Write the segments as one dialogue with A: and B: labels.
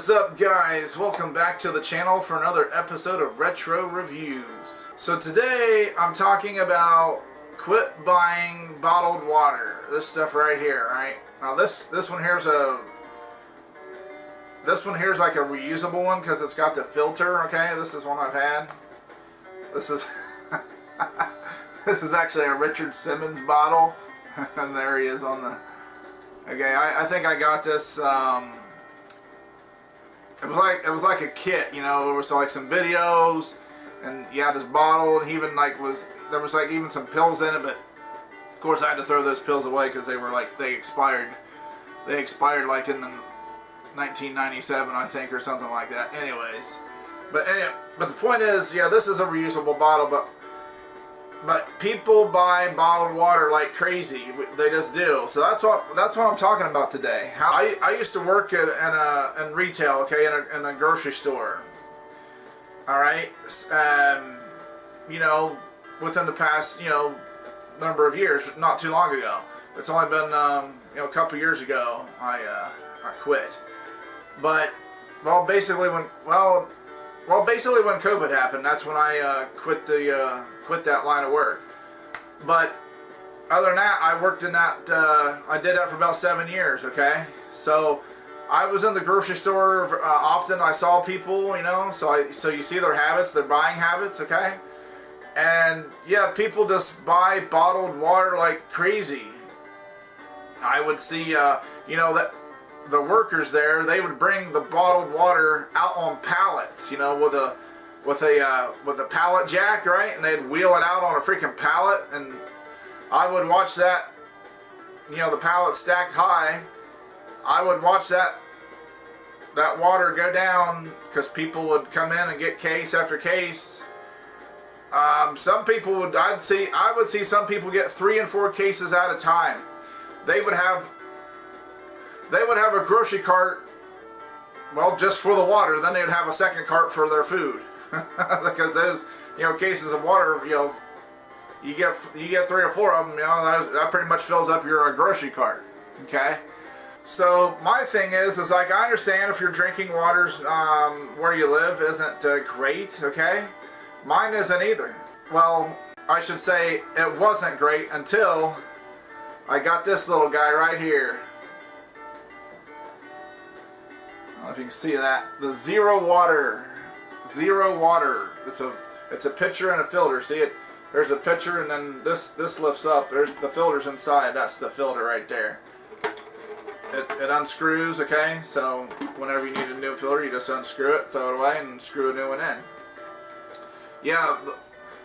A: is up, guys? Welcome back to the channel for another episode of Retro Reviews. So today I'm talking about quit buying bottled water. This stuff right here, right? Now this one here's like a reusable one because it's got the filter. Okay, this is one I've had. This is this is actually a Richard Simmons bottle, and there he is on the. Okay, I think I got this. It was like a kit, you know. There was like some videos, and you had this bottle, and even there was like even some pills in it. But of course, I had to throw those pills away because they expired. They expired like in the 1997, I think, or something like that. Anyways, but the point is, yeah, this is a reusable bottle, but people buy bottled water like crazy. They just do. So that's what I'm talking about today. How I used to work in retail, okay, in a grocery store. All right, you know, within the past number of years, not too long ago. It's only been a couple years ago I quit. But basically when COVID happened, that's when I quit that line of work. But other than that, I worked in that. I did that for about 7 years. Okay, so I was in the grocery store often. I saw people, so you see their habits, their buying habits. Okay, and yeah, people just buy bottled water like crazy. I would see, that the workers there, they would bring the bottled water out on pallets, with a pallet jack, right? And they'd wheel it out on a freaking pallet, and I would watch that, the pallet stacked high. I would watch that water go down because people would come in and get case after case. Some people would, I would see some people get 3 and 4 cases at a time. They would have a grocery cart, just for the water. Then they would have a second cart for their food. Because those, cases of water, you get 3 or 4 of them, that pretty much fills up your grocery cart. Okay, so my thing is like, I understand if your drinking waters where you live isn't great. Okay, mine isn't either. Well, I should say it wasn't great until I got this little guy right here. I don't know if you can see that, the Zero Water. It's a pitcher and a filter. See it? There's a pitcher, and then this lifts up. There's the filters inside. That's the filter right there. It unscrews. Okay, so whenever you need a new filter, you just unscrew it, throw it away, and screw a new one in. Yeah,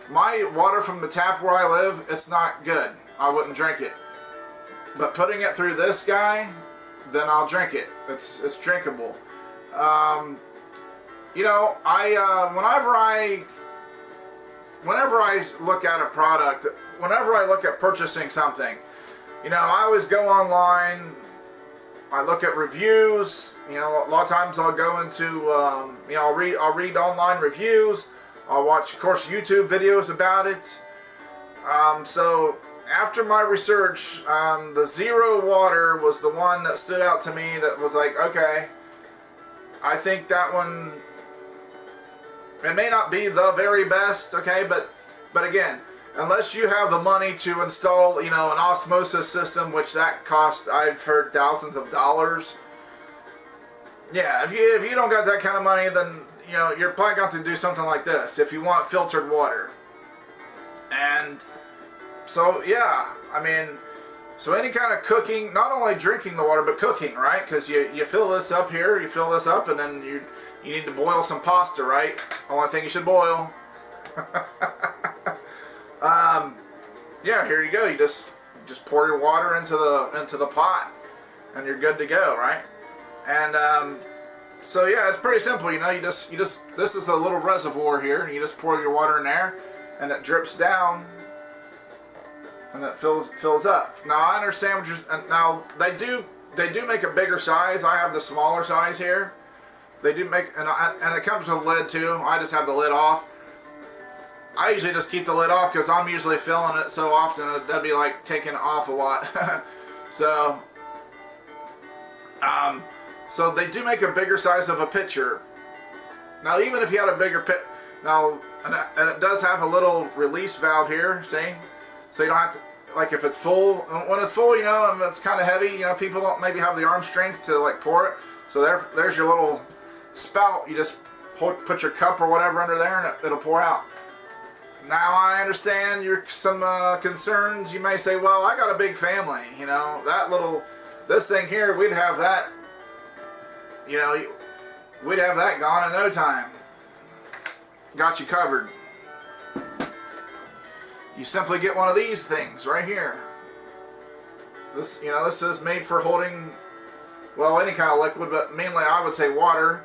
A: my water from the tap where I live, it's not good. I wouldn't drink it. But putting it through this guy, then I'll drink it. It's drinkable. Whenever I look at a product, whenever I look at purchasing something, I always go online. I look at reviews. A lot of times I'll go into, I'll read online reviews. I'll watch, of course, YouTube videos about it. So after my research, the Zero Water was the one that stood out to me. That was like, okay, I think that one. It may not be the very best, okay, but again, unless you have the money to install, an osmosis system, which that costs, I've heard, thousands of dollars. Yeah, if you don't got that kind of money, then you're probably going to do something like this if you want filtered water. And so yeah, so any kind of cooking, not only drinking the water, but cooking, right? Because you fill this up here, you fill this up, and then you need to boil some pasta, right? Only thing you should boil. Yeah, here you go. You just pour your water into the pot, and you're good to go, right? And so yeah, it's pretty simple. You just this is the little reservoir here, and you just pour your water in there, and it drips down. And it fills up. Now I understand what you're. Now they do make a bigger size. I have the smaller size here. They do make, and it comes with a lid too. I just have the lid off. I usually just keep the lid off because I'm usually filling it so often that'd be like taking it off a lot. So So they do make a bigger size of a pitcher. Now even if you had a bigger pit, now and it does have a little release valve here, see? So you don't have to, like if it's full, when it's full, you know, and it's kind of heavy, you know, people don't maybe have the arm strength to like pour it. So there's your little spout. You just put your cup or whatever under there and it'll pour out. Now I understand some concerns. You may say, well, I got a big family, you know, this thing here, we'd have that, you know, we'd have that gone in no time. Got you covered. You simply get one of these things right here. This, you know, this is made for holding, well, any kind of liquid, but mainly I would say water.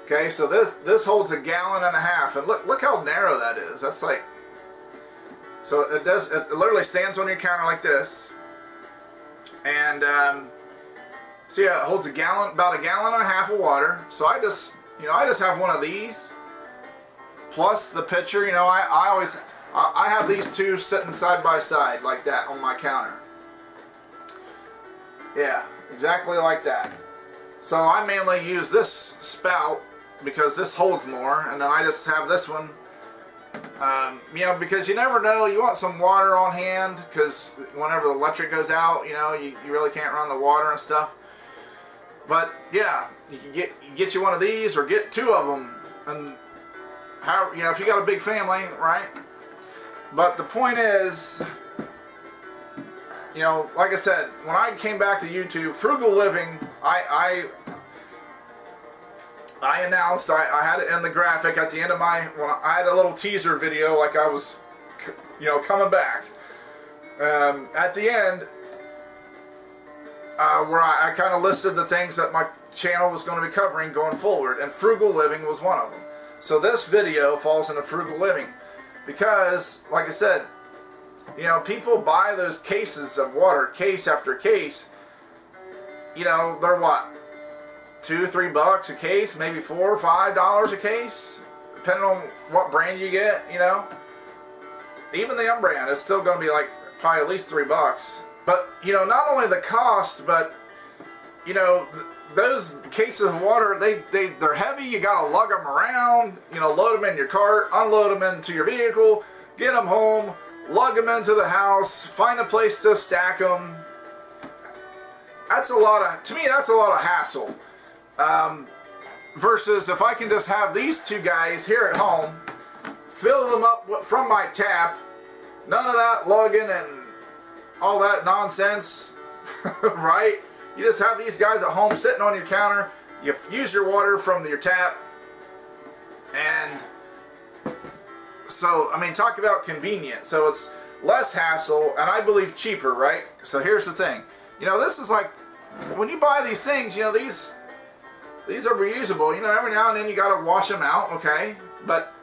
A: Okay, so this holds 1.5 gallons, and look how narrow that is. That's like, so it literally stands on your counter like this, and so yeah, it holds about 1.5 gallons of water. So I just have one of these, plus the pitcher. You know, I have these two sitting side by side like that on my counter. Yeah, exactly like that. So I mainly use this spout because this holds more, and then I just have this one, you know, because you never know, you want some water on hand, because whenever the electric goes out, you know, you really can't run the water and stuff. But yeah, you can get you one of these, or get 2 of them, and how, you know, if you got a big family, right? But the point is, you know, like I said, when I came back to YouTube, Frugal Living, I announced, I had it in the graphic at the end of I had a little teaser video like I was, you know, coming back. At the end, where I kind of listed the things that my channel was going to be covering going forward, and Frugal Living was one of them. So this video falls into Frugal Living because, like I said, you know, people buy those cases of water, case after case. You know, they're what, $2-3 a case, maybe $4 or $5 a case, depending on what brand you get. You know, even the unbrand is still going to be like probably at least $3. But you know, not only the cost, but you know, those cases of water, they're heavy. You gotta lug them around. You know, load them in your cart, unload them into your vehicle, get them home, lug them into the house, find a place to stack them. That's a lot of, to me, that's a lot of hassle. Versus if I can just have these 2 guys here at home, fill them up from my tap, none of that lugging and all that nonsense, right? You just have these guys at home sitting on your counter, you use your water from your tap, and so, I mean, talk about convenient. So it's less hassle, and I believe cheaper, right? So here's the thing. You know, this is like, when you buy these things, you know, these are reusable. You know, every now and then you gotta wash them out, okay? But,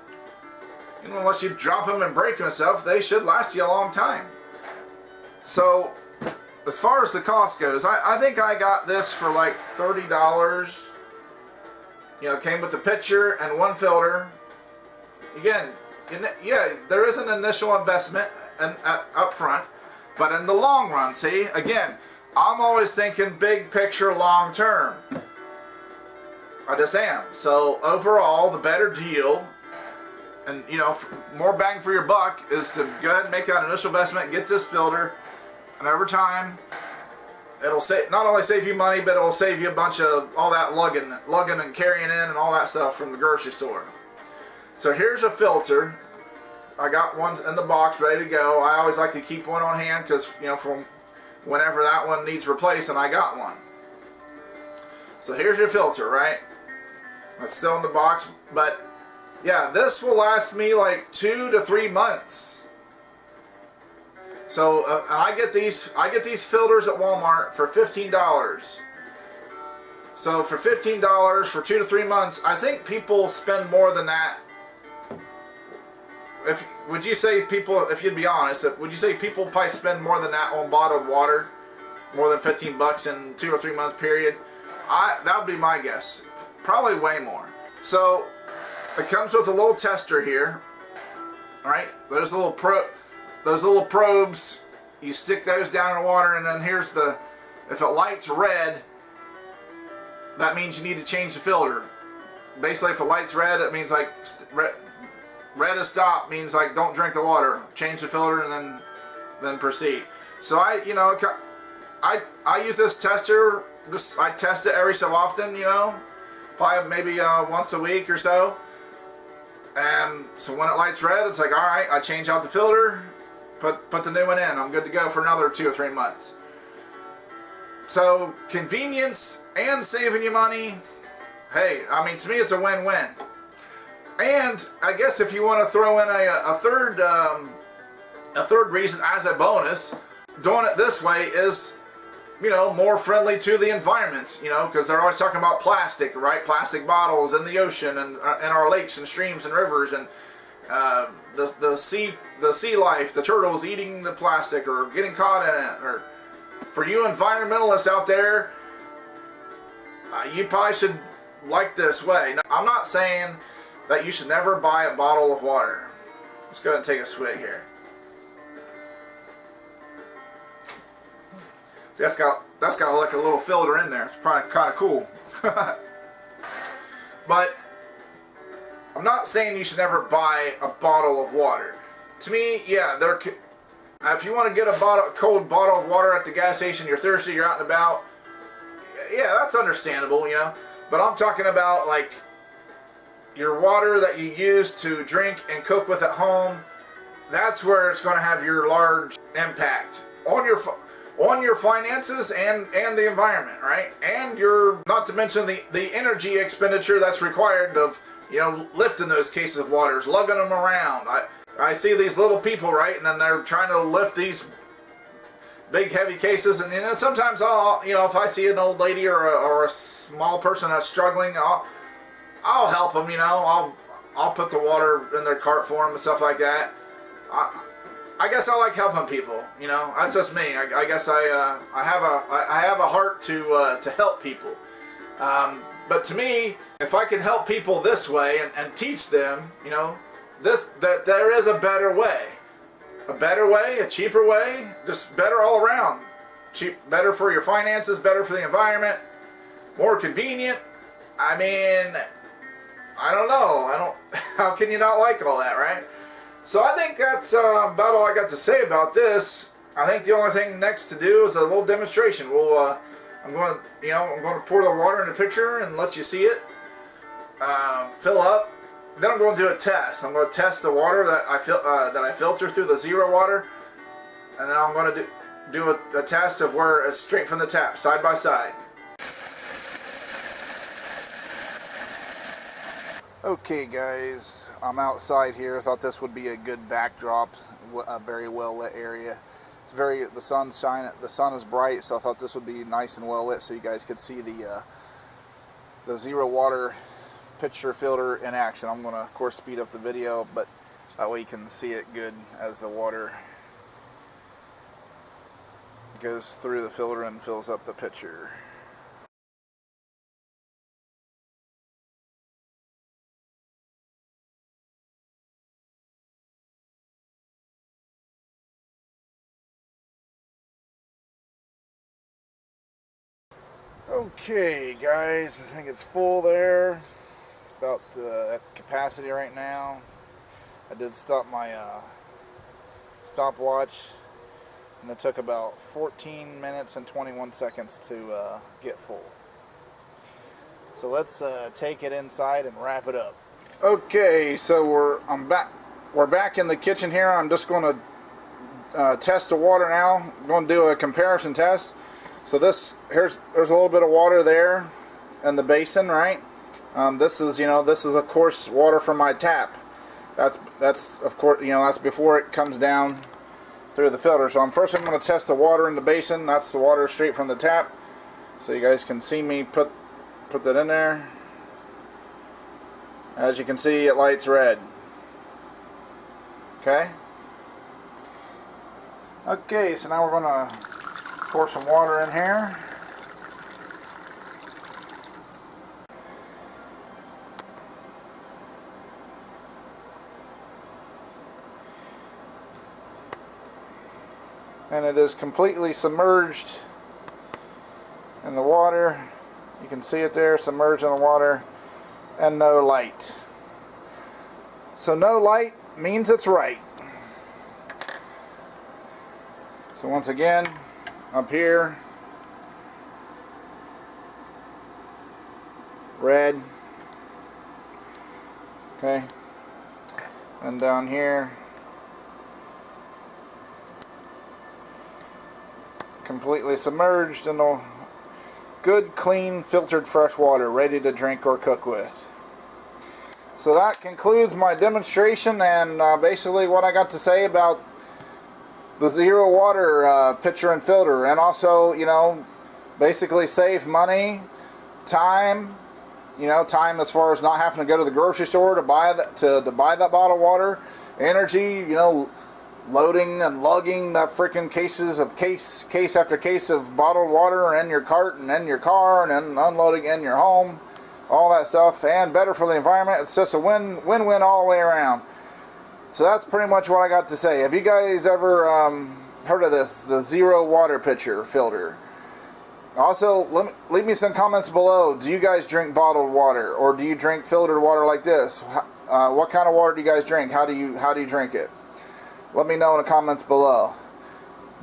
A: you know, unless you drop them and break them and stuff, they should last you a long time. So, as far as the cost goes, I think I got this for like $30. You know, came with the pitcher and 1 filter. Again, yeah, there is an initial investment up front, but in the long run, see, again, I'm always thinking big picture, long term. I just am. So overall, the better deal, and you know, more bang for your buck, is to go ahead and make that initial investment, get this filter, and over time, it'll not only save you money, but it'll save you a bunch of all that lugging and carrying in and all that stuff from the grocery store. So here's a filter. I got one in the box ready to go. I always like to keep one on hand because, you know, from whenever that one needs replacing, I got one. So here's your filter, right? It's still in the box, but yeah, this will last me like 2 to 3 months. So and I get these filters at Walmart for $15. So for $15 for 2 to 3 months, I think people spend more than that. Would you say people, if you'd be honest, would you say people probably spend more than that on bottled water? More than $15 in 2 or 3 month period? That would be my guess. Probably way more. So it comes with a little tester here. Alright, those little probes, you stick those down in the water, and then here's if it lights red, that means you need to change the filter. Basically, if the light's red, it means like red is stop, means like don't drink the water. Change the filter and then proceed. So I use this tester. I test it every so often, probably maybe once a week or so. And so when it lights red, it's like, all right, I change out the filter, put the new one in. I'm good to go for another 2 or 3 months. So convenience and saving you money. Hey, I mean, to me, it's a win-win. And I guess if you want to throw in a third reason as a bonus, doing it this way is, more friendly to the environment, because they're always talking about plastic, right? Plastic bottles in the ocean and in our lakes and streams and rivers, and the sea life, the turtles eating the plastic or getting caught in it. Or for you environmentalists out there, you probably should like this way. Now, I'm not saying that you should never buy a bottle of water. Let's go ahead and take a swig here. See, that's got like a little filter in there. It's probably kind of cool. But I'm not saying you should never buy a bottle of water. To me, yeah, if you want to get a cold bottle of water at the gas station, you're thirsty, you're out and about, yeah, that's understandable, But I'm talking about like your water that you use to drink and cook with at home. That's where it's going to have your large impact on your finances and the environment, right? And not to mention the energy expenditure that's required of, lifting those cases of waters, lugging them around. I see these little people, right? And then they're trying to lift these big heavy cases, and sometimes if I see an old lady or a small person that's struggling, I'll help them, I'll put the water in their cart for them and stuff like that. I guess I like helping people, that's just me. I guess I have a heart to help people. But to me, if I can help people this way and teach them, that there is a better way. A better way, a cheaper way, just better all around. Better for your finances, better for the environment, more convenient. I mean, I don't know. How can you not like all that, right? So I think that's about all I got to say about this. I think the only thing next to do is a little demonstration. I'm going to pour the water in the pitcher and let you see it fill up. Then I'm going to do a test. I'm going to test the water that I filter through the zero water, and then I'm going to do a test of where it's straight from the tap, side by side. Okay, guys, I'm outside here. I thought this would be a good backdrop, a very well lit area. The sun's shining. The sun is bright, so I thought this would be nice and well lit, so you guys could see the zero water pitcher filter in action. I'm going to, of course, speed up the video, but that way you can see it good as the water goes through the filter and fills up the pitcher. Okay, guys, I think it's full there. It's about at capacity right now. I did stop my stopwatch, and it took about 14 minutes and 21 seconds to get full. So let's take it inside and wrap it up. Okay, so we're back in the kitchen here. I'm just going to test the water now. I'm going to do a comparison test. So there's a little bit of water there in the basin, right? This is of course water from my tap. That's of course that's before it comes down through the filter. So I'm going to test the water in the basin. That's the water straight from the tap. So you guys can see me put that in there. As you can see, it lights red. Okay. Okay, so now we're going to pour some water in here. And it is completely submerged in the water. You can see it there, submerged in the water, and no light. So no light means it's right. So once again, up here, red, okay, and down here, completely submerged in the good, clean, filtered fresh water, ready to drink or cook with. So that concludes my demonstration and basically what I got to say about the zero water pitcher and filter, and also, you know, basically save money, time, you know, time as far as not having to go to the grocery store to buy that bottled water, energy, you know, loading and lugging that freaking case after case of bottled water in your cart and in your car and then unloading in your home, all that stuff, and better for the environment. It's just a win-win all the way around. So that's pretty much what I got to say. Have you guys ever heard of this, the zero water pitcher filter? Also, leave me some comments below. Do you guys drink bottled water, or do you drink filtered water like this? What kind of water do you guys drink? How do you drink it? Let me know in the comments below.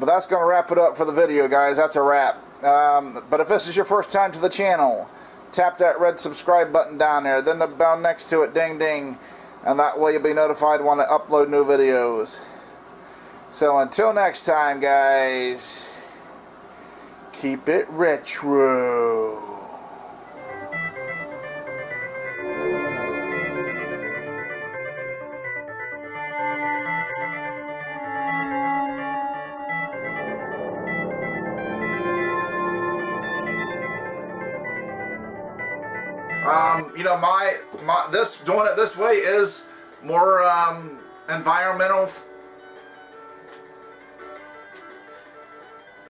A: But that's going to wrap it up for the video, guys. That's a wrap. But if this is your first time to the channel, tap that red subscribe button down there, then the bell next to it, ding ding, and that way you'll be notified when I upload new videos. So until next time, guys, keep it retro. You know, doing it this way is more environmental